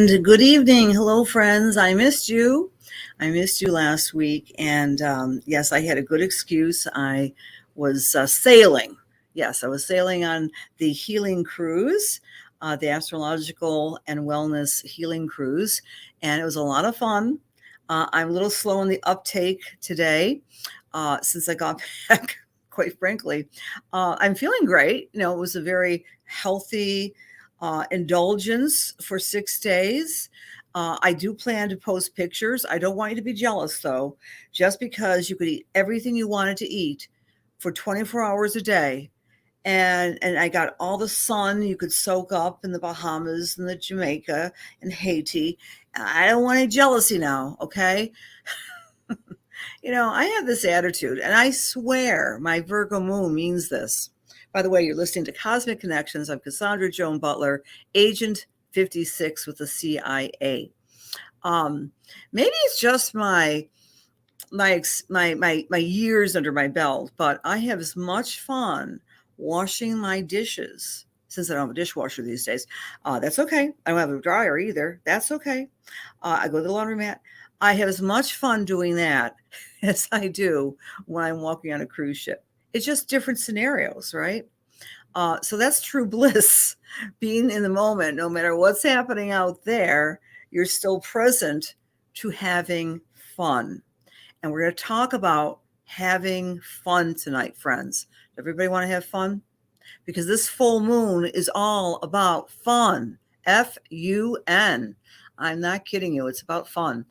And good evening. Hello, friends. I missed you. I missed you last week. And yes, I had a good excuse. I was sailing. Yes, I was sailing on the healing cruise, the astrological and wellness healing cruise. And it was a lot of fun. I'm a little slow in the uptake today since I got back, quite frankly. I'm feeling great. It was a very healthy indulgence for 6 days. I do plan to post pictures. I don't want you to be jealous, though. Just because you could eat everything you wanted to eat for 24 hours a day, and I got all the sun you could soak up in the Bahamas and the Jamaica and Haiti. I don't want any jealousy now, okay? I have this attitude, and I swear my Virgo moon means this. By the way, you're listening to Cosmic Connections. I'm Cassandra Joan Butler, Agent 56 with the CIA. Maybe it's just my years under my belt, but I have as much fun washing my dishes since I don't have a dishwasher these days. That's okay. I don't have a dryer either. That's okay. I go to the laundromat. I have as much fun doing that as I do when I'm walking on a cruise ship. It's just different scenarios, right? So that's true bliss, being in the moment. No matter what's happening out there, you're still present to having fun. And we're going to talk about having fun tonight, friends. Everybody want to have fun? Because this full moon is all about fun. F-U-N. I'm not kidding you. It's about fun.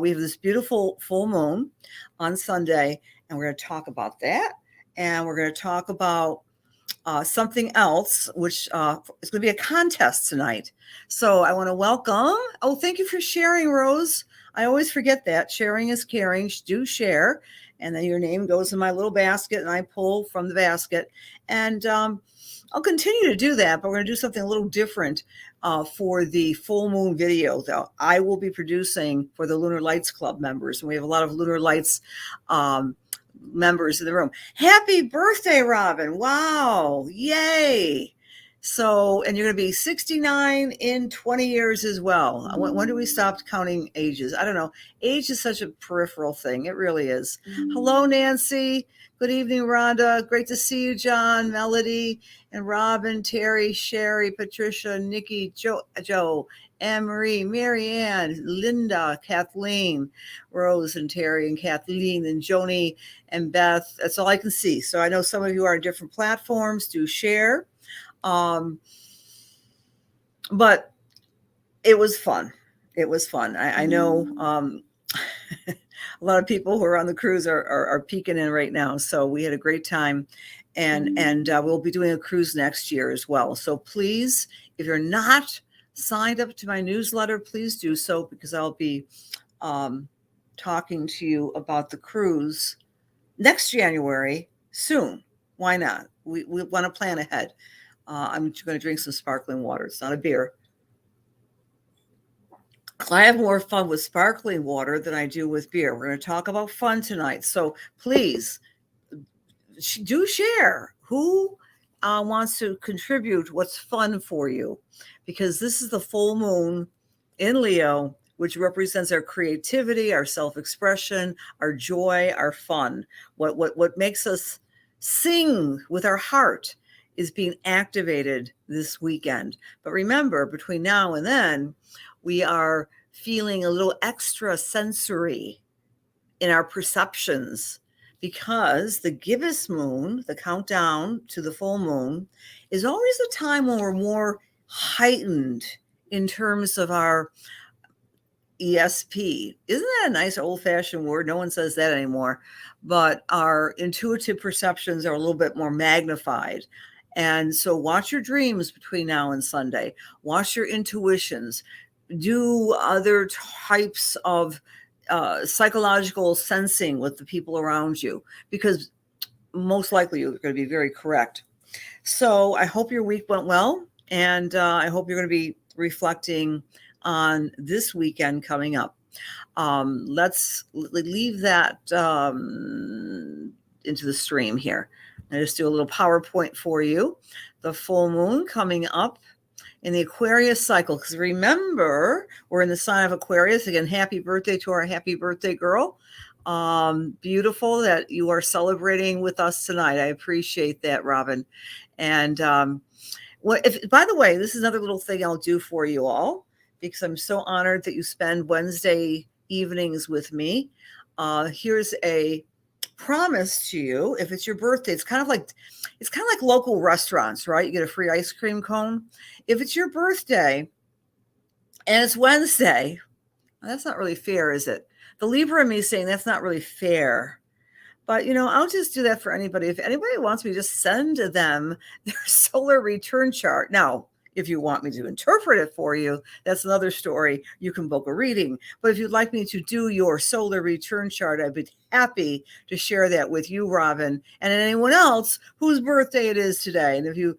We have this beautiful full moon on Sunday, and we're going to talk about that. And we're going to talk about something else, which is going to be a contest tonight. So I want to welcome. Oh, thank you for sharing, Rose. I always forget that. Sharing is caring. Do share. And then your name goes in my little basket, and I pull from the basket. And I'll continue to do that, but we're going to do something a little different for the full moon video, though. I will be producing for the Lunar Lights Club members, and we have a lot of Lunar Lights members in the room. Happy birthday, Robin. Wow. Yay. So, and you're going to be 69 in 20 years as well. When do we stop counting ages? I don't know. Age is such a peripheral thing. It really is. Hello, Nancy. Good evening, Rhonda. Great to see you, John, Melody, and Robin, Terry, Sherry, Patricia, Nikki, Joe, Anne-Marie, Marianne, Linda, Kathleen, Rose, and Terry, and Kathleen, and Joni, and Beth. That's all I can see. So I know some of you are on different platforms. Do share. But it was fun. It was fun. I know a lot of people who are on the cruise are peeking in right now. So we had a great time, and we'll be doing a cruise next year as well. So please, if you're not signed up to my newsletter, please do so, because I'll be talking to you about the cruise next January soon. Why not? We want to plan ahead. I'm going to drink some sparkling water. It's not a beer. I have more fun with sparkling water than I do with beer. We're going to talk about fun tonight. So please do share who wants to contribute what's fun for you, because this is the full moon in Leo, which represents our creativity, our self-expression, our joy, our fun. What makes us sing with our heart is being activated this weekend. But remember, between now and then, we are feeling a little extra sensory in our perceptions, because the gibbous moon, the countdown to the full moon, is always the time when we're more heightened in terms of our ESP. Isn't that a nice old-fashioned word? No one says that anymore. But our intuitive perceptions are a little bit more magnified. And so watch your dreams between now and Sunday. Watch your intuitions. Do other types of psychological sensing with the people around you, because most likely you're going to be very correct. So I hope your week went well, and I hope you're going to be reflecting on this weekend coming up. Let's leave that into the stream here. I just do a little PowerPoint for you. The full moon coming up in the Aquarius cycle. Because remember, we're in the sign of Aquarius. Again, happy birthday to our happy birthday girl. Beautiful that you are celebrating with us tonight. I appreciate that, Robin. And by the way, this is another little thing I'll do for you all, because I'm so honored that you spend Wednesday evenings with me. Here's a promise to you. If it's your birthday, it's kind of like local restaurants, right? You get a free ice cream cone. If it's your birthday and it's Wednesday, that's not really fair, is it? The Libra in me is saying that's not really fair. But, I'll just do that for anybody. If anybody wants me to just send them their solar return chart. Now, if you want me to interpret it for you, that's another story. You can book a reading. But if you'd like me to do your solar return chart, I'd be happy to share that with you, Robin, and anyone else whose birthday it is today. And if you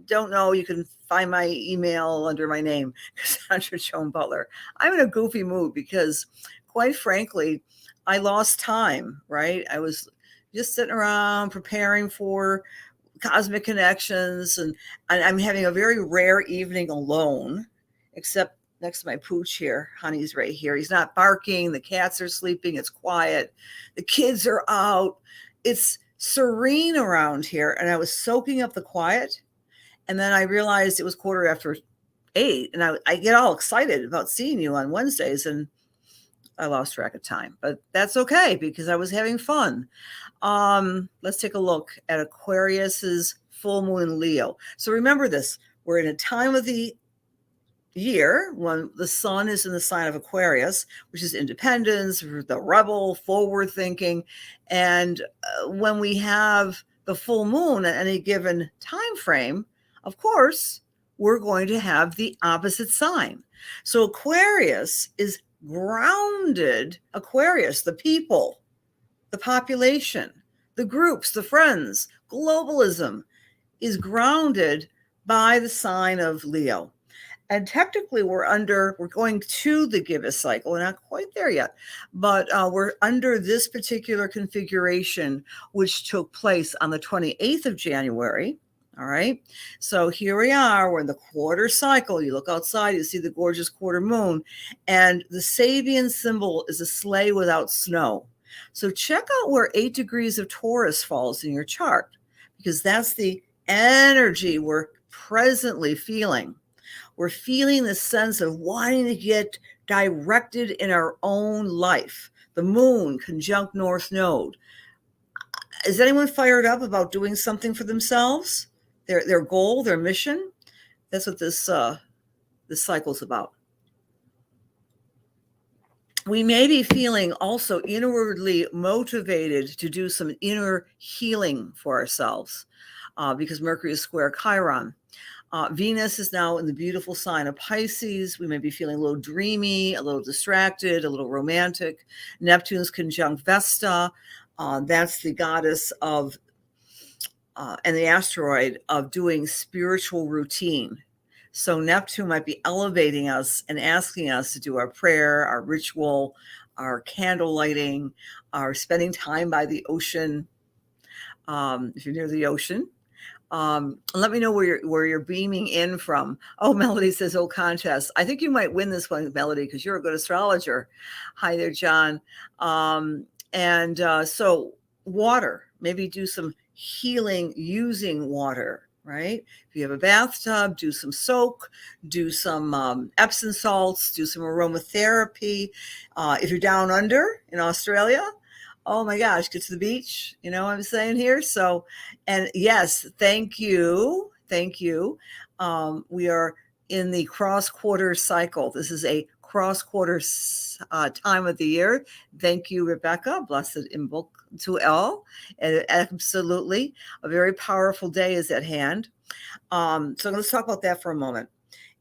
don't know, you can find my email under my name, Cassandra Joan Butler. I'm in a goofy mood because, quite frankly, I lost time, right? I was just sitting around preparing for cosmic connections, and I'm having a very rare evening alone, except next to my pooch here. Honey's right here. He's not barking. The cats are sleeping. It's quiet. The kids are out. It's serene around here. And I was soaking up the quiet. And then I realized it was 8:15. And I get all excited about seeing you on Wednesdays, and I lost track of time, but that's okay because I was having fun. Let's take a look at Aquarius's full moon in Leo. So remember this, we're in a time of the year when the sun is in the sign of Aquarius, which is independence, the rebel, forward thinking. And when we have the full moon at any given time frame, of course, we're going to have the opposite sign. So Aquarius is grounded. Aquarius, the people, the population, the groups, the friends, globalism is grounded by the sign of Leo. And technically we're going to the gibbous cycle. We're not quite there yet, but we're under this particular configuration, which took place on the 28th of January. All right. So here we are. We're in the quarter cycle. You look outside, you see the gorgeous quarter moon. And the Sabian symbol is a sleigh without snow. So check out where 8 degrees of Taurus falls in your chart, because that's the energy we're presently feeling. We're feeling the sense of wanting to get directed in our own life. The moon conjunct North Node. Is anyone fired up about doing something for themselves? Their goal, their mission? That's what this cycle's about. We may be feeling also inwardly motivated to do some inner healing for ourselves because Mercury is square Chiron. Venus is now in the beautiful sign of Pisces. We may be feeling a little dreamy, a little distracted, a little romantic. Neptune's conjunct Vesta. That's the goddess of and the asteroid of doing spiritual routine. So Neptune might be elevating us and asking us to do our prayer, our ritual, our candle lighting, our spending time by the ocean. If you're near the ocean, let me know where you're beaming in from. Oh, Melody says, "Oh, contest. I think you might win this one, Melody, because you're a good astrologer." Hi there, John. So water, maybe do some healing using water, right? If you have a bathtub, do some soak, do some Epsom salts, do some aromatherapy. If you're down under in Australia, oh my gosh, get to the beach. You know what I'm saying here? So, and yes, thank you. Thank you. We are in the cross quarter cycle. This is a cross quarter time of the year. Thank you, Rebecca. Blessed in book to all. And absolutely. A very powerful day is at hand. So let's talk about that for a moment.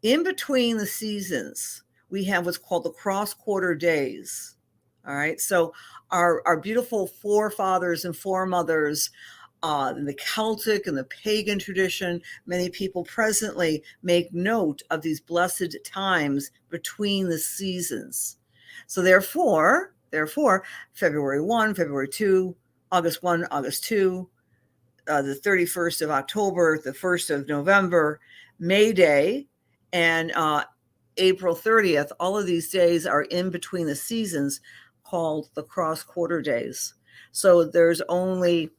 In between the seasons, we have what's called the cross quarter days. All right. So our beautiful forefathers and foremothers in the Celtic and the pagan tradition, many people presently make note of these blessed times between the seasons. So therefore, February 1, February 2, August 1, August 2, the 31st of October, the 1st of November, May Day, And April 30th, all of these days are in between the seasons, called the cross quarter days. So there's only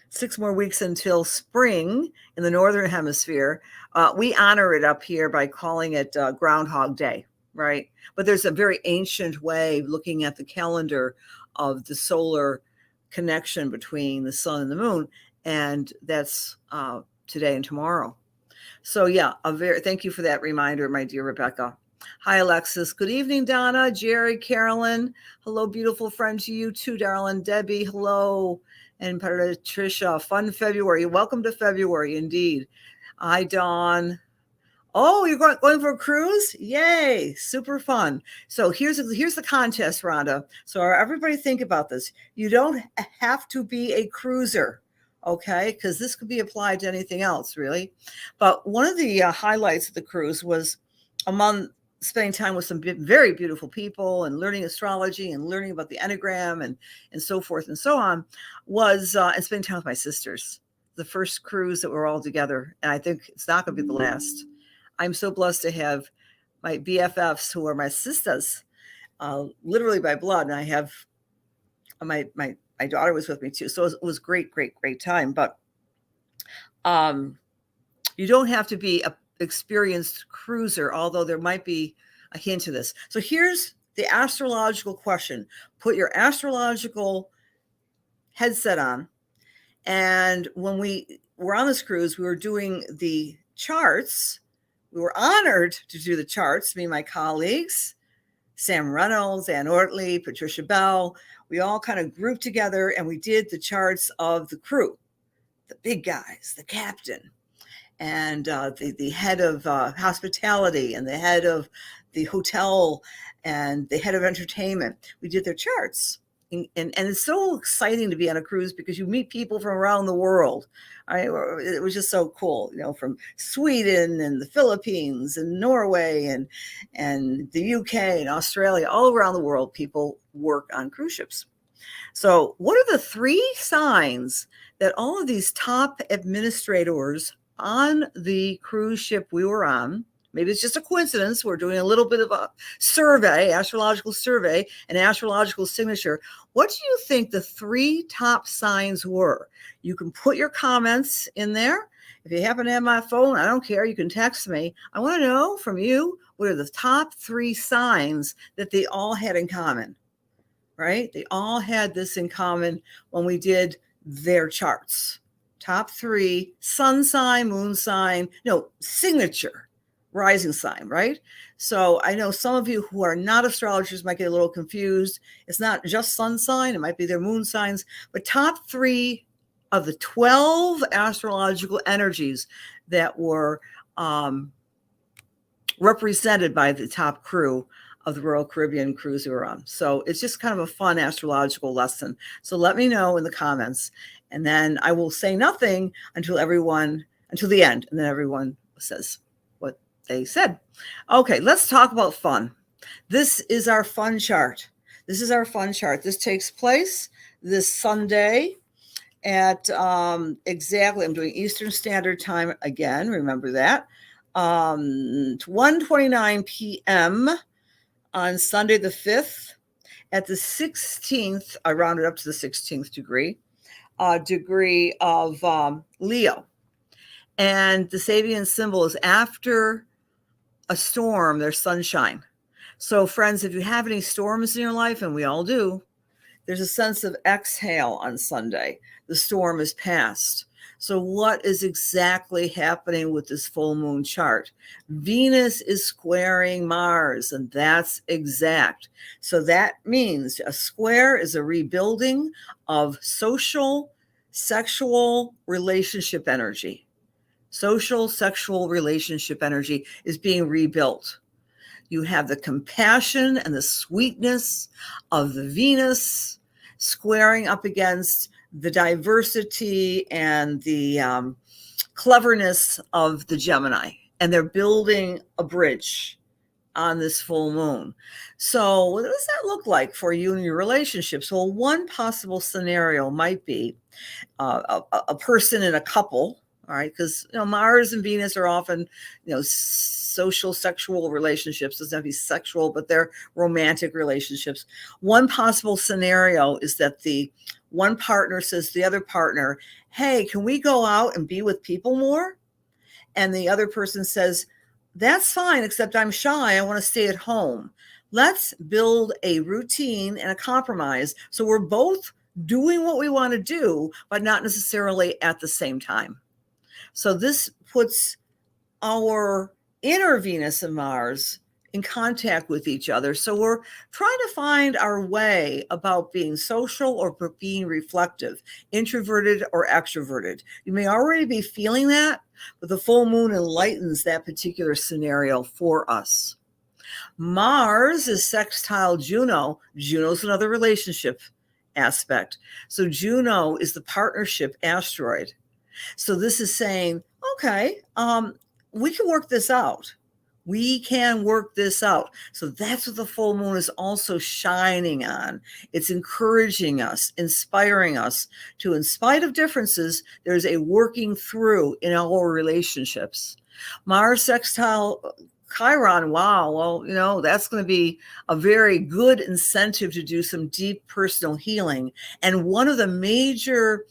6 more weeks until spring in the Northern Hemisphere. We honor it up here by calling it Groundhog Day, right? But there's a very ancient way of looking at the calendar of the solar connection between the sun and the moon, and that's today and tomorrow. So yeah, thank you for that reminder, my dear Rebecca. Hi, Alexis. Good evening, Donna, Jerry, Carolyn. Hello, beautiful friend to you too, darling. Debbie, hello. And Patricia, fun February. Welcome to February, indeed. Hi, Dawn. Oh, you're going for a cruise? Yay, super fun. So here's the contest, Rhonda. So everybody think about this. You don't have to be a cruiser, okay? Because this could be applied to anything else, really. But one of the highlights of the cruise was, among spending time with some very beautiful people and learning astrology and learning about the Enneagram and so forth and so on, was and spending time with my sisters. The first cruise that we're all together, and I think it's not going to be the last. I'm so blessed to have my BFFs who are my sisters, literally by blood. And I have my daughter was with me too. So it was great time. But you don't have to be a experienced cruiser, although there might be a hint to this. So here's the astrological question. Put your astrological headset on. And when we were on this cruise, we were doing the charts. We were honored to do the charts, me and my colleagues, Sam Reynolds, Ann Ortley, Patricia Bell. We all kind of grouped together and we did the charts of the crew, the big guys, the captain, and the head of hospitality and the head of the hotel and the head of entertainment. We did their charts. And it's so exciting to be on a cruise because you meet people from around the world. It was just so cool, from Sweden and the Philippines and Norway and the UK and Australia, all around the world, people work on cruise ships. So what are the 3 signs that all of these top administrators on the cruise ship we were on, maybe it's just a coincidence, we're doing a little bit of a survey, astrological survey, an astrological signature. What do you think the 3 top signs were? You can put your comments in there. If you happen to have my phone, I don't care. You can text me. I want to know from you, what are the top 3 signs that they all had in common, right? They all had this in common when we did their charts. Top 3, sun sign, moon sign, signature, rising sign, right? So I know some of you who are not astrologers might get a little confused. It's not just sun sign, it might be their moon signs, but top 3 of the 12 astrological energies that were represented by the top crew of the Royal Caribbean cruise we were on. So it's just kind of a fun astrological lesson. So let me know in the comments, and then I will say nothing until the end, and then everyone says what they said. Okay, let's talk about fun. This is our fun chart. This takes place this Sunday at exactly, I'm doing Eastern Standard Time again, remember that, 1:29 p.m. on Sunday the 5th at the 16th, I rounded up to the 16th degree of Leo. And the Sabian symbol is after a storm, there's sunshine. So friends, if you have any storms in your life, and we all do, there's a sense of exhale on Sunday. The storm is past. So what is exactly happening with this full moon chart? Venus is squaring Mars, and that's exact. So that means a square is a rebuilding of social, sexual relationship energy. Social, sexual relationship energy is being rebuilt. You have the compassion and the sweetness of the Venus squaring up against the diversity and the cleverness of the Gemini. And they're building a bridge on this full moon. So what does that look like for you and your relationships? Well, one possible scenario might be a person in a couple All right, because Mars and Venus are often social sexual relationships. Doesn't have to be sexual, but they're romantic relationships. One possible scenario is that the one partner says to the other partner, hey, can we go out and be with people more? And the other person says, that's fine, except I'm shy. I want to stay at home. Let's build a routine and a compromise so we're both doing what we want to do, but not necessarily at the same time. So this puts our inner Venus and Mars in contact with each other. So we're trying to find our way about being social or being reflective, introverted or extroverted. You may already be feeling that, but the full moon enlightens that particular scenario for us. Mars is sextile Juno. Juno's another relationship aspect. So Juno is the partnership asteroid. So this is saying, okay, we can work this out. We can work this out. So that's what the full moon is also shining on. It's encouraging us, inspiring us to, in spite of differences, there's a working through in our relationships. Mars sextile Chiron, wow, well, that's going to be a very good incentive to do some deep personal healing. And one of the major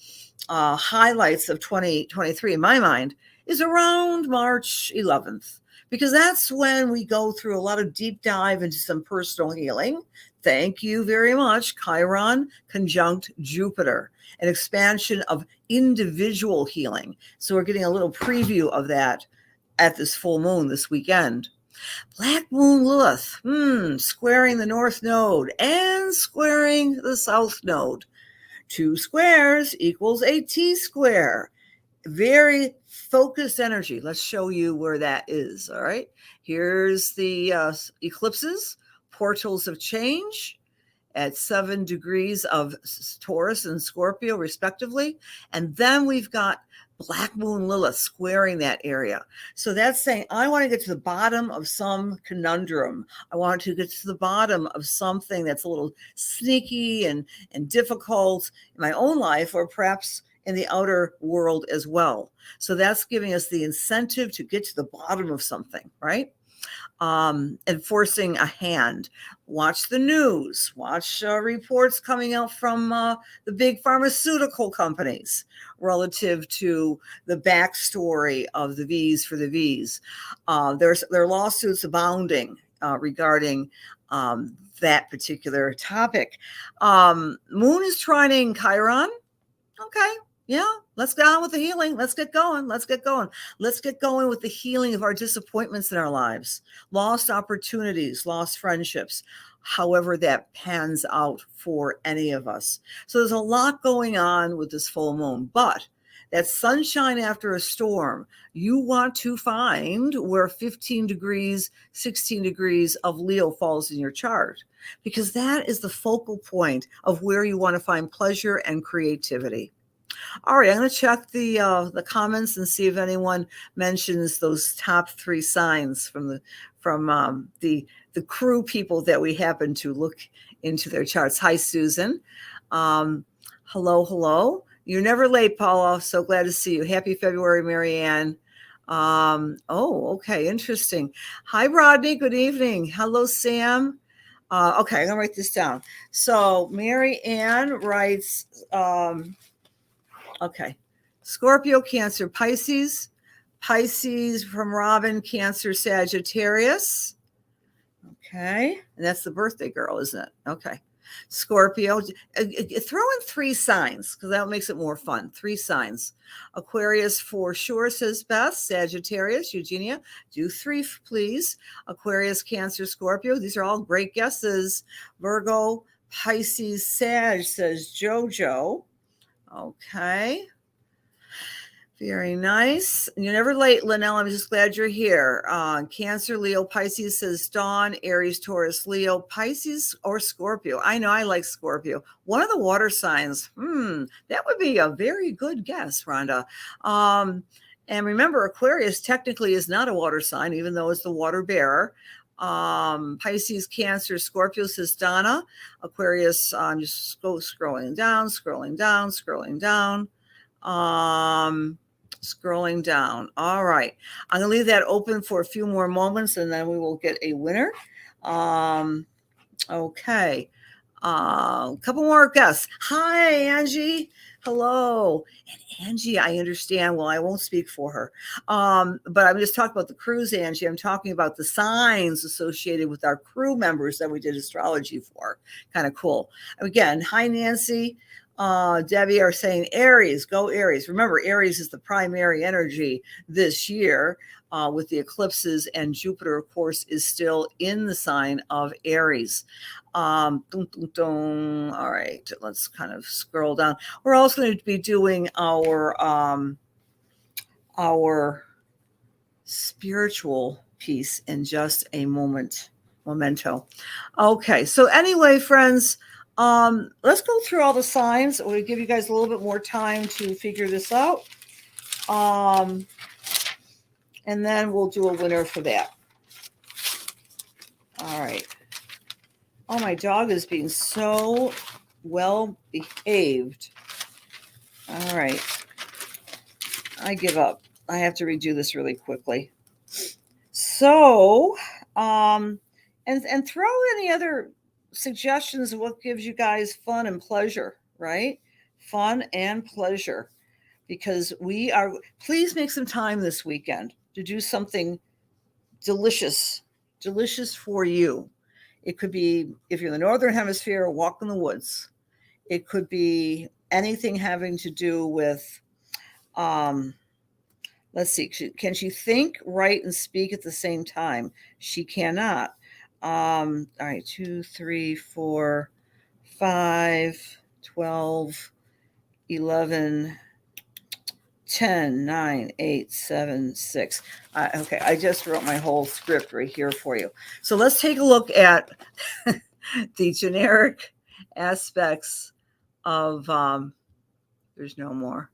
highlights of 2023 in my mind is around March 11th, because that's when we go through a lot of deep dive into some personal healing. Thank you very much. Chiron conjunct Jupiter, an expansion of individual healing. So we're getting a little preview of that at this full moon this weekend. Black moon Lilith, squaring the north node and squaring the south node. 2 squares equals a T-square. Very focused energy. Let's show you where that is. All right. Here's the eclipses, portals of change at 7 degrees of Taurus and Scorpio, respectively. And then we've got Black Moon Lilith squaring that area. So that's saying, I want to get to the bottom of some conundrum. I want to get to the bottom of something that's a little sneaky and difficult in my own life, or perhaps in the outer world as well. So that's giving us the incentive to get to the bottom of something, right? Enforcing a hand. Watch the news, watch reports coming out from the big pharmaceutical companies relative to the backstory of the V's for the V's. There are lawsuits abounding regarding that particular topic. Moon is trining Chiron. Okay. Yeah, let's get on with the healing. Let's get going. Let's get going. Let's get going with the healing of our disappointments in our lives, lost opportunities, lost friendships, however that pans out for any of us. So there's a lot going on with this full moon, but that sunshine after a storm, you want to find where 15 degrees, 16 degrees of Leo falls in your chart, because that is the focal point of where you want to find pleasure and creativity. All right, I'm going to check the comments and see if anyone mentions those top 3 signs from the crew people that we happen to look into their charts. Hi, Susan. Hello. You're never late, Paula. So glad to see you. Happy February, Marianne. Okay, interesting. Hi, Rodney. Good evening. Hello, Sam. Okay, I'm going to write this down. So Mary Ann writes... Okay. Scorpio, Cancer, Pisces. Pisces from Robin, Cancer, Sagittarius. Okay. And that's the birthday girl, isn't it? Okay. Scorpio. Throw in 3 signs because that makes it more fun. 3 signs. Aquarius for sure, says Beth. Sagittarius, Eugenia. Do 3, please. Aquarius, Cancer, Scorpio. These are all great guesses. Virgo, Pisces, Sag, says Jojo. Okay. Very nice. You're never late, Linnell. I'm just glad you're here. Cancer, Leo, Pisces, says Dawn. Aries, Taurus, Leo, Pisces, or Scorpio. I know I like Scorpio. One of the water signs. That would be a very good guess, Rhonda. And remember, Aquarius technically is not a water sign, even though it's the water bearer. Pisces, Cancer, Scorpio, says Donna. Aquarius, just scrolling down. Scrolling down. All right. I'm going to leave that open for a few more moments and then we will get a winner. Okay. A couple more guests. Hi, Angie. Hello. And Angie, I understand. Well, I won't speak for her. But I'm just talking about the cruise, Angie. I'm talking about the signs associated with our crew members that we did astrology for. Kind of cool. Again, hi, Nancy. Debbie are saying Aries, go Aries. Remember, Aries is the primary energy this year with the eclipses, and Jupiter, of course, is still in the sign of Aries. All right, let's kind of scroll down. We're also going to be doing our spiritual piece in just a memento. Okay, so anyway, friends, let's go through all the signs. We'll give you guys a little bit more time to figure this out. And then we'll do a winner for that. All right. Oh, my dog is being so well behaved. All right. I give up. I have to redo this really quickly. So, and throw any other suggestions of what gives you guys fun and pleasure, right? Fun and pleasure. Because please make some time this weekend to do something delicious for you. It could be, if you're in the Northern Hemisphere, a walk in the woods. It could be anything having to do with, let's see, can she think, write, and speak at the same time? She cannot. All right, 2, 3, 4, 5, 12, 11, 10, 9, 8, 7, 6. Okay, I just wrote my whole script right here for you. So let's take a look at the generic aspects of, there's no more.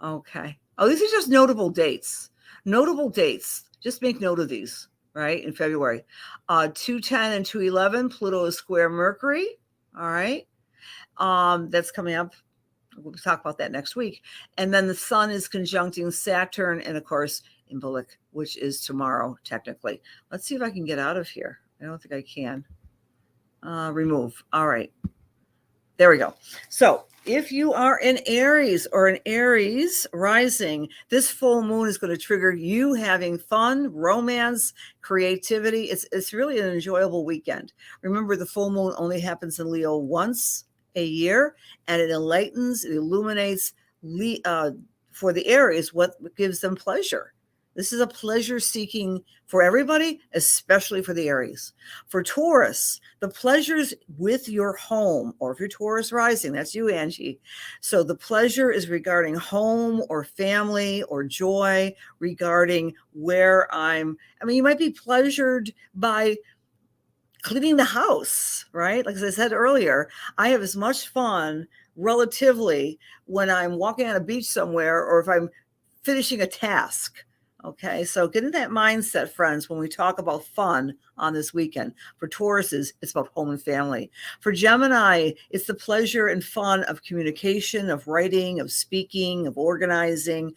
Okay. Oh, these are just notable dates. Notable dates. Just make note of these, right, in February. 210 and 211, Pluto is square Mercury. All right. That's coming up. We'll talk about that next week. And then the sun is conjuncting Saturn and, of course, in Bullock, which is tomorrow, technically. Let's see if I can get out of here. I don't think I can. Remove. All right. There we go. So if you are an Aries or an Aries rising, this full moon is going to trigger you having fun, romance, creativity. It's really an enjoyable weekend. Remember, the full moon only happens in Leo once a year, and it enlightens, it illuminates for the Aries what gives them pleasure. This is a pleasure seeking for everybody, especially for the Aries. For Taurus, the pleasures with your home, or if you're Taurus rising, that's you, Angie. So the pleasure is regarding home or family or joy, regarding where you might be pleasured by cleaning the house, right? Like as I said earlier, I have as much fun relatively when I'm walking on a beach somewhere or if I'm finishing a task. Okay, so get in that mindset, friends, when we talk about fun on this weekend. For Tauruses, it's about home and family. For Gemini, it's the pleasure and fun of communication, of writing, of speaking, of organizing,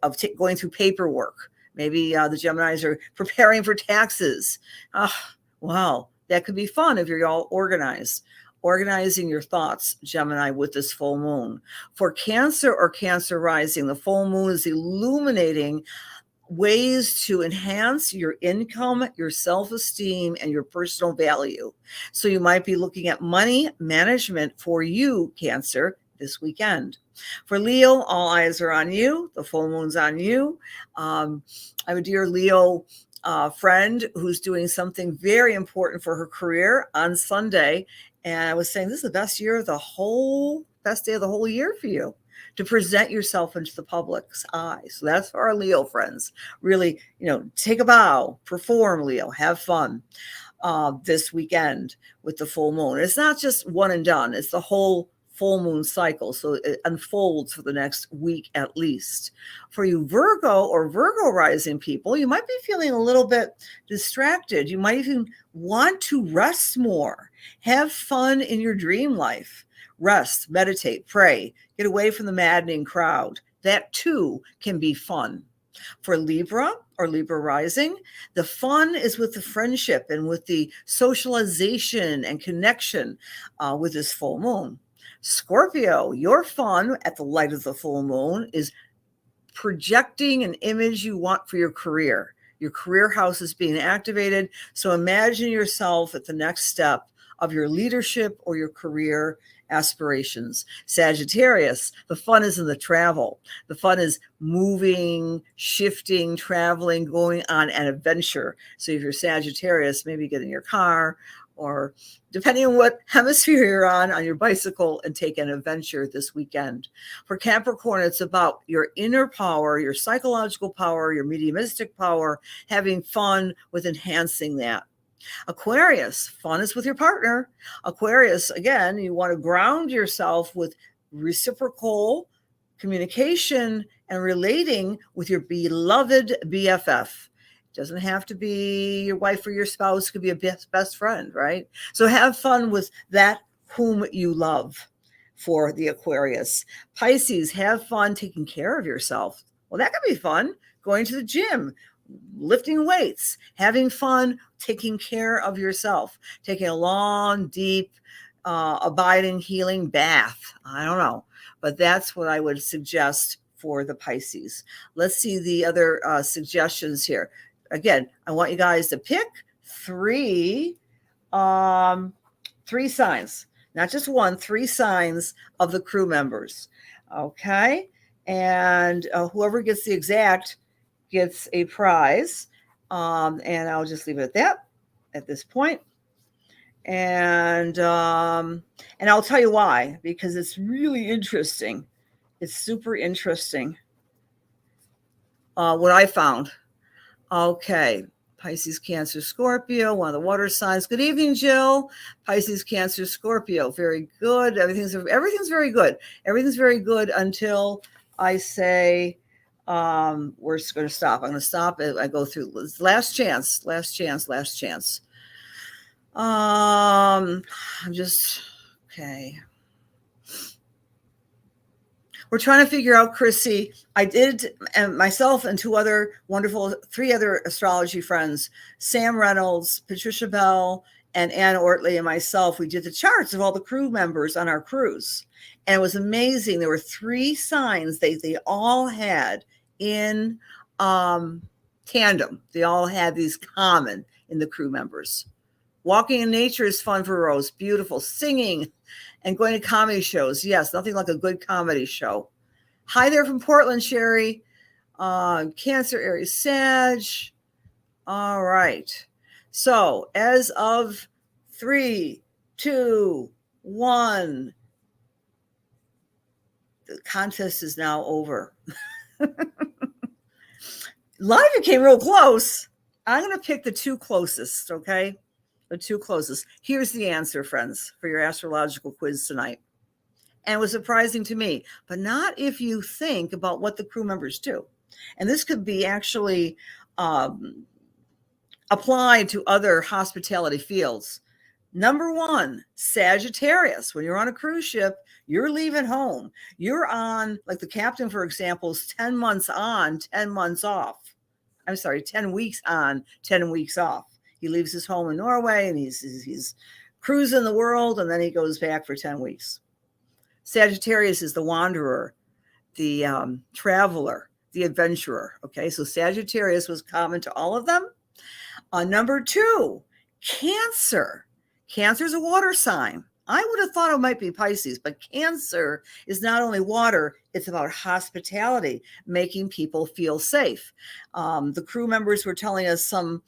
of going through paperwork. Maybe the Geminis are preparing for taxes. Wow, that could be fun if you're all organized. Organizing your thoughts, Gemini, with this full moon. For Cancer or Cancer rising, the full moon is illuminating ways to enhance your income, your self-esteem, and your personal value. So you might be looking at money management for you, Cancer, this weekend. For Leo, all eyes are on you. The full moon's on you. I have a dear Leo friend who's doing something very important for her career on Sunday. And I was saying, this is the best day of the whole year for you, to present yourself into the public's eye. So that's for our Leo friends. Really, take a bow, perform, Leo, have fun this weekend with the full moon. It's not just one and done. It's the whole full moon cycle. So it unfolds for the next week at least. For you Virgo or Virgo rising people, you might be feeling a little bit distracted. You might even want to rest more. Have fun in your dream life. Rest, meditate, pray, get away from the maddening crowd. that too can be fun. For Libra or Libra rising, the fun is with the friendship and with the socialization and connection with this full moon. Scorpio, your fun at the light of the full moon is projecting an image you want for your career. Your career house is being activated. So imagine yourself at the next step of your leadership or your career aspirations. Sagittarius, the fun is in the travel. The fun is moving, shifting, traveling, going on an adventure. So if you're Sagittarius, maybe get in your car or depending on what hemisphere you're on your bicycle and take an adventure this weekend. For Capricorn, it's about your inner power, your psychological power, your mediumistic power, having fun with enhancing that. Aquarius, fun is with your partner. Aquarius, again, you want to ground yourself with reciprocal communication and relating with your beloved BFF. It doesn't have to be your wife or your spouse, it could be a best friend, right? So have fun with that whom you love for the Aquarius. Pisces, have fun taking care of yourself. Well, that could be fun, going to the gym, lifting weights, having fun, taking care of yourself, taking a long, deep, abiding, healing bath. I don't know, but that's what I would suggest for the Pisces. Let's see the other suggestions here. Again, I want you guys to pick three signs, not just one, 3 signs of the crew members. Okay. And whoever gets the exact gets a prize. And I'll just leave it at that at this point. And I'll tell you why, because it's really interesting. It's super interesting what I found. Okay. Pisces, Cancer, Scorpio, one of the water signs. Good evening, Jill. Pisces, Cancer, Scorpio. Very good. Everything's very good. Everything's very good until I say we're just going to stop. I'm going to stop. I go through last chance. I'm just okay. We're trying to figure out, Chrissy. I did, and myself and 3 other astrology friends, Sam Reynolds, Patricia Bell, and Ann Ortley, and myself, we did the charts of all the crew members on our cruise. And it was amazing. There were 3 signs they all had in tandem. They all had these common in the crew members. Walking in nature is fun for Rose. Beautiful. Singing and going to comedy shows. Yes, nothing like a good comedy show. Hi there from Portland, Sherry. Cancer, Aries, Sag. All right. So as of 3, 2, 1, the contest is now over. A lot of you came real close. I'm going to pick the 2 closest, okay? The 2 closest. Here's the answer, friends, for your astrological quiz tonight. And it was surprising to me, but not if you think about what the crew members do. And this could be actually applied to other hospitality fields. Number 1, Sagittarius. When you're on a cruise ship, you're leaving home. You're on, like the captain, for example, is 10 months on, 10 months off. I'm sorry, 10 weeks on, 10 weeks off. He leaves his home in Norway and he's cruising the world, and then he goes back for 10 weeks. Sagittarius is the wanderer, the traveler, the adventurer. Okay, so Sagittarius was common to all of them. Number 2, Cancer. Cancer is a water sign. I would have thought it might be Pisces, but Cancer is not only water, it's about hospitality, making people feel safe. The crew members were telling us some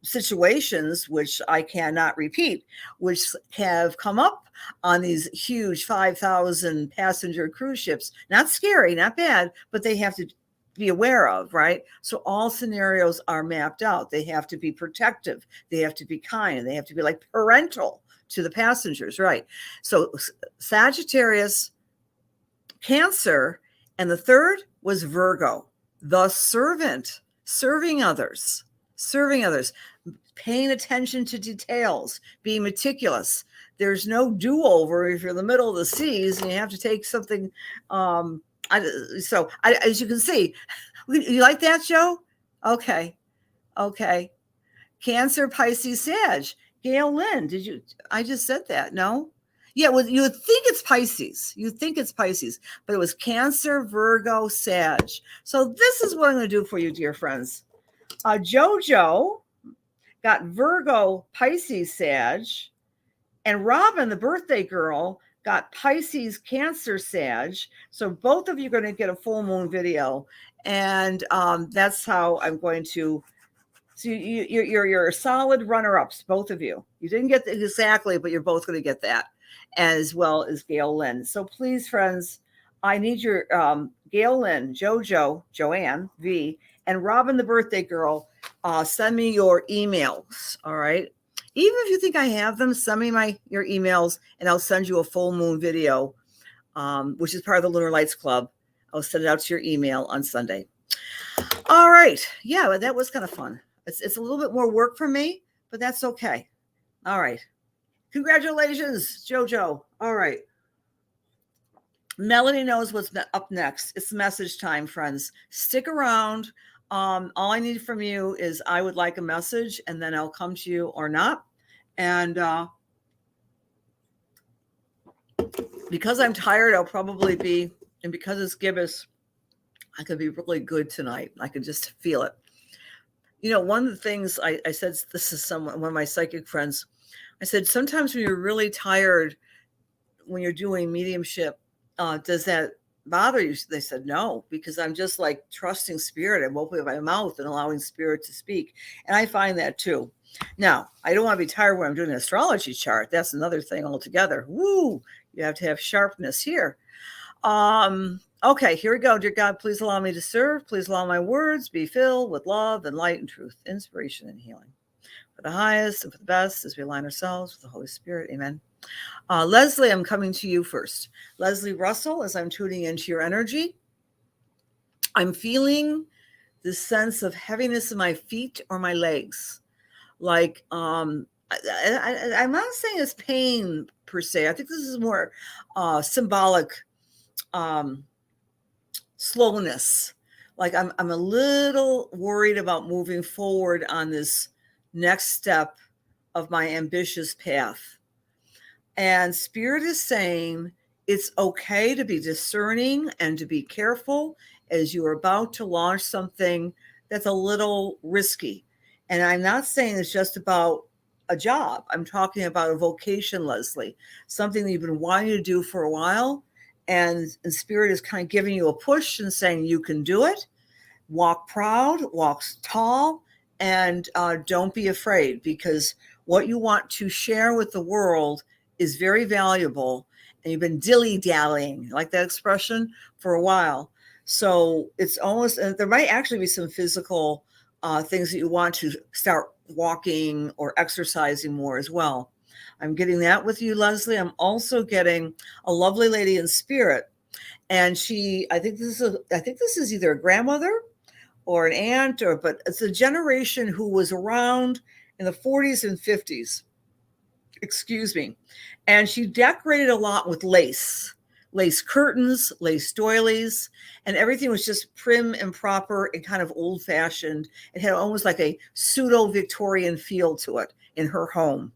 situations, which I cannot repeat, which have come up on these huge 5,000 passenger cruise ships. Not scary, not bad, but they have to be aware of, right? So all scenarios are mapped out. They have to be protective. They have to be kind. They have to be like parental to the passengers, right? So Sagittarius, Cancer, and the 3rd was Virgo, the servant, serving others, paying attention to details, being meticulous. There's no do-over if you're in the middle of the seas and you have to take something As you can see, you like that, Joe? Okay. Okay. Cancer, Pisces, Sag. Gail Lynn, I just said that. No? Yeah, well, you would think it's Pisces. You think it's Pisces, but it was Cancer, Virgo, Sag. So this is what I'm going to do for you, dear friends. JoJo got Virgo, Pisces, Sag, and Robin, the birthday girl, got Pisces, Cancer, Sag. So both of you are going to get a full moon video, and that's how I'm going to. So you're solid runner-ups, both of you. You didn't get exactly, but you're both going to get that, as well as Gail Lynn. So please, friends, I need your Gail Lynn, JoJo, Joanne V, and Robin, the birthday girl. Send me your emails. All right. Even if you think I have them, send me your emails, and I'll send you a full moon video, which is part of the Lunar Lights Club. I'll send it out to your email on Sunday. All right. Yeah, that was kind of fun. It's a little bit more work for me, but that's okay. All right. Congratulations, JoJo. All right. Melanie knows what's up next. It's message time, friends. Stick around. All I need from you is I would like a message, and then I'll come to you or not. And because I'm tired, I'll probably be, and because it's gibbous, I could be really good tonight. I can just feel it. You know, one of the things I said, this is one of my psychic friends, I said, sometimes when you're really tired, when you're doing mediumship, does that bother you? They said, no, because I'm just like trusting spirit. I'm opening my mouth and allowing spirit to speak. And I find that too. Now, I don't want to be tired when I'm doing an astrology chart. That's another thing altogether. Woo, you have to have sharpness here. Okay, here we go. Dear God, please allow me to serve. Please allow my words be filled with love and light and truth, inspiration and healing. For the highest and for the best, as we align ourselves with the Holy Spirit. Amen. Leslie, I'm coming to you first. Leslie Russell, as I'm tuning into your energy, I'm feeling this sense of heaviness in my feet or my legs. Like, I'm not saying it's pain per se. I think this is more symbolic slowness. Like I'm a little worried about moving forward on this next step of my ambitious path. And Spirit is saying it's okay to be discerning and to be careful as you are about to launch something that's a little risky. And I'm not saying it's just about a job. I'm talking about a vocation, Leslie, something that you've been wanting to do for a while. And Spirit is kind of giving you a push and saying you can do it. Walk proud, walk tall, and don't be afraid, because what you want to share with the world is very valuable. And you've been dilly-dallying, like that expression, for a while. So it's almost, and there might actually be some physical things that you want to start walking or exercising more as well. I'm getting that with you, Leslie. I'm also getting a lovely lady in spirit. And I think this is either a grandmother or an aunt, but it's a generation who was around in the 40s and 50s. Excuse me. And she decorated a lot with lace curtains, lace doilies, and everything was just prim and proper and kind of old fashioned. It had almost like a pseudo Victorian feel to it in her home.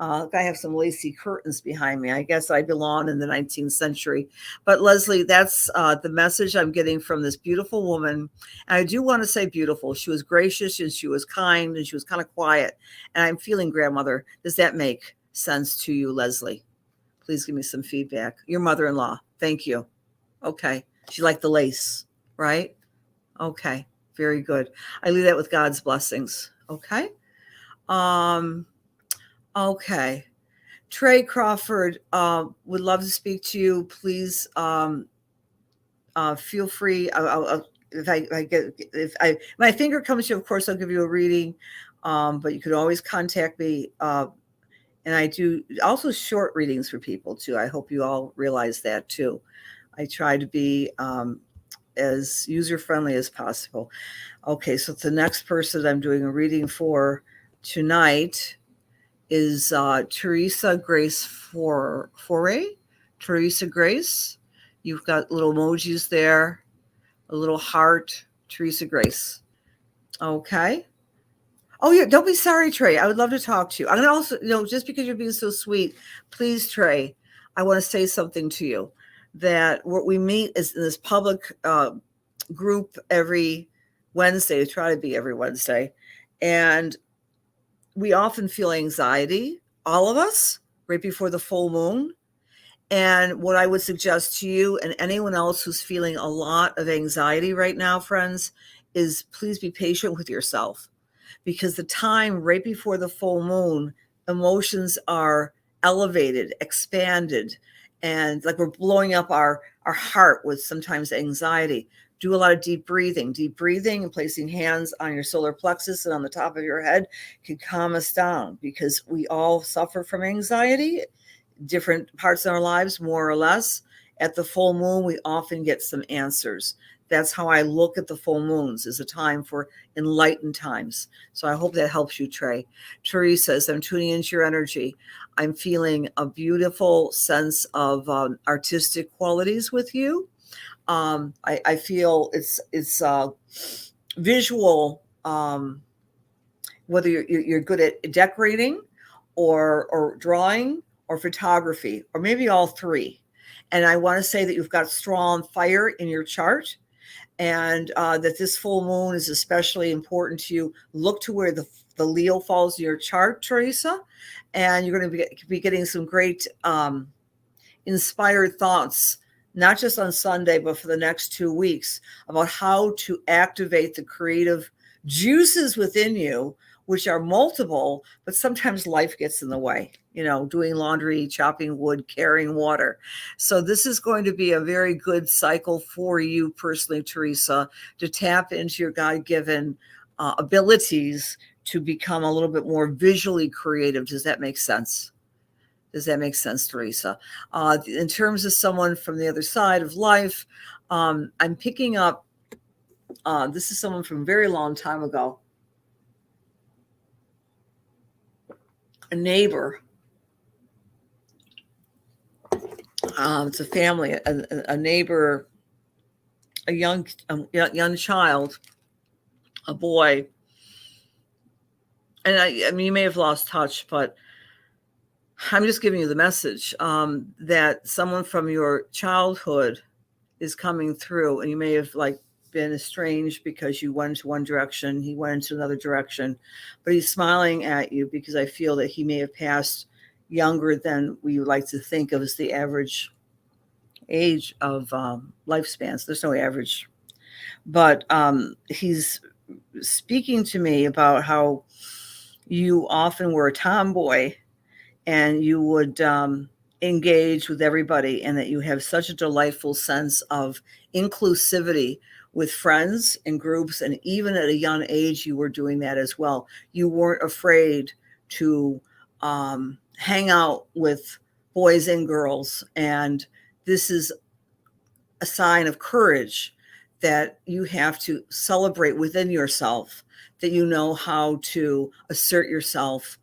I have some lacy curtains behind me. I guess I belong in the 19th century. But Leslie, that's the message I'm getting from this beautiful woman. And I do want to say beautiful. She was gracious and she was kind and she was kind of quiet. And I'm feeling grandmother. Does that make sense to you, Leslie? Please give me some feedback. Your mother-in-law. Thank you. Okay. She liked the lace, right? Okay. Very good. I leave that with God's blessings. Okay. Okay. Trey Crawford would love to speak to you. Please feel free. If my finger comes to you, of course, I'll give you a reading. But you could always contact me. And I do also short readings for people too. I hope you all realize that too. I try to be as user-friendly as possible. Okay, so the next person I'm doing a reading for tonight is Teresa Grace Foray. Teresa Grace. You've got little emojis there, a little heart, Teresa Grace. Okay. Oh, yeah. Don't be sorry, Trey. I would love to talk to you. I'm going to also, just because you're being so sweet, please, Trey, I want to say something to you that what we meet is in this public group every Wednesday, try to be every Wednesday. And we often feel anxiety, all of us, right before the full moon. And what I would suggest to you and anyone else who's feeling a lot of anxiety right now, friends, is please be patient with yourself, because the time right before the full moon, emotions are elevated, expanded, and like we're blowing up our heart with sometimes anxiety. Do a lot of deep breathing and placing hands on your solar plexus and on the top of your head can calm us down, because we all suffer from anxiety, different parts in our lives, more or less. At the full moon, we often get some answers. That's how I look at the full moons, as a time for enlightened times. So I hope that helps you, Trey. Teresa says, I'm tuning into your energy. I'm feeling a beautiful sense of artistic qualities with you. I feel it's visual, whether you're good at decorating or drawing or photography, or maybe all three. And I want to say that you've got strong fire in your chart, and that this full moon is especially important to you. Look to where the Leo falls in your chart, Teresa, and you're going to be getting some great inspired thoughts, not just on Sunday, but for the next 2 weeks, about how to activate the creative juices within you, which are multiple, but sometimes life gets in the way, doing laundry, chopping wood, carrying water. So this is going to be a very good cycle for you personally, Teresa, to tap into your God-given abilities to become a little bit more visually creative. Does that make sense? Does that make sense, Teresa? In terms of someone from the other side of life, I'm picking up, this is someone from a very long time ago, a neighbor. It's a family, a neighbor, a young child, a boy. And I mean, you may have lost touch, but I'm just giving you the message that someone from your childhood is coming through, and you may have been estranged because you went into one direction, he went into another direction, but he's smiling at you because I feel that he may have passed younger than we would like to think of as the average age of lifespans. There's no average, but he's speaking to me about how you often were a tomboy and you would engage with everybody, and that you have such a delightful sense of inclusivity with friends and groups. And even at a young age, you were doing that as well. You weren't afraid to hang out with boys and girls. And this is a sign of courage that you have to celebrate within yourself, that you know how to assert yourself.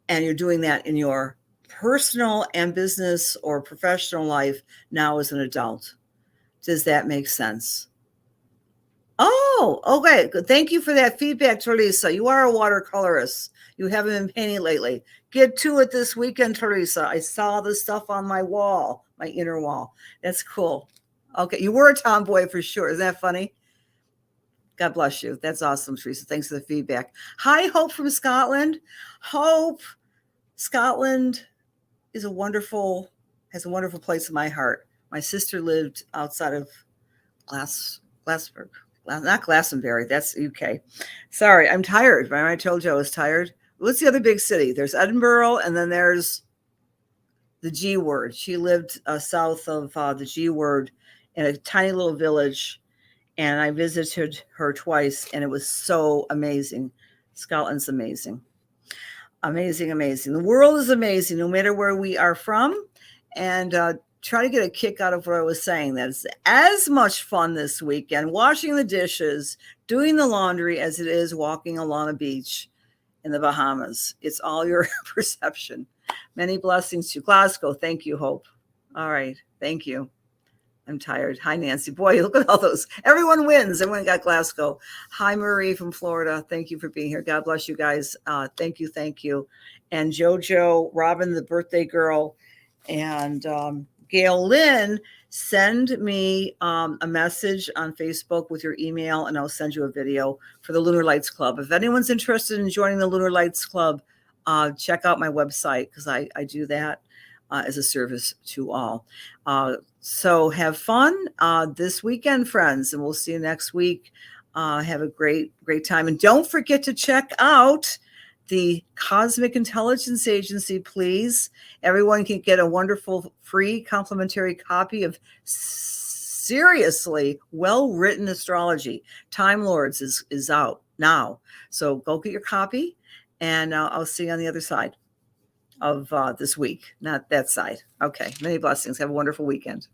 And you're doing that in your personal and business or professional life now as an adult. Does that make sense? Oh, okay. Good. Thank you for that feedback, Teresa. You are a watercolorist. You haven't been painting lately. Get to it this weekend, Teresa. I saw the stuff on my wall, my inner wall. That's cool. Okay. You were a tomboy for sure. Isn't that funny? God bless you. That's awesome, Teresa. Thanks for the feedback. Hi, Hope from Scotland. Hope, Scotland has a wonderful place in my heart. My sister lived outside of Glasgow, not Glastonbury. That's UK. Sorry, I'm tired. Remember I told you I was tired? What's the other big city? There's Edinburgh, and then there's the G word. She lived south of the G word in a tiny little village, and I visited her twice, and it was so amazing. Scotland's amazing. Amazing, amazing. The world is amazing, no matter where we are from. And try to get a kick out of what I was saying. That's as much fun this weekend, washing the dishes, doing the laundry, as it is walking along a beach in the Bahamas. It's all your perception. Many blessings to Glasgow. Thank you, Hope. All right. Thank you. I'm tired. Hi, Nancy. Boy, look at all those. Everyone wins. Everyone got Glasgow. Hi, Marie from Florida. Thank you for being here. God bless you guys. Thank you. Thank you. And JoJo, Robin, the birthday girl, and Gail Lynn, send me a message on Facebook with your email, and I'll send you a video for the Lunar Lights Club. If anyone's interested in joining the Lunar Lights Club, check out my website, because I do that as a service to all. So have fun this weekend, friends, and we'll see you next week. Have a great time. And don't forget to check out the Cosmic Intelligence Agency, please. Everyone can get a wonderful free complimentary copy of seriously well-written astrology. Time Lords is out now. So go get your copy, and I'll see you on the other side of this week, not that side. Okay. Many blessings. Have a wonderful weekend.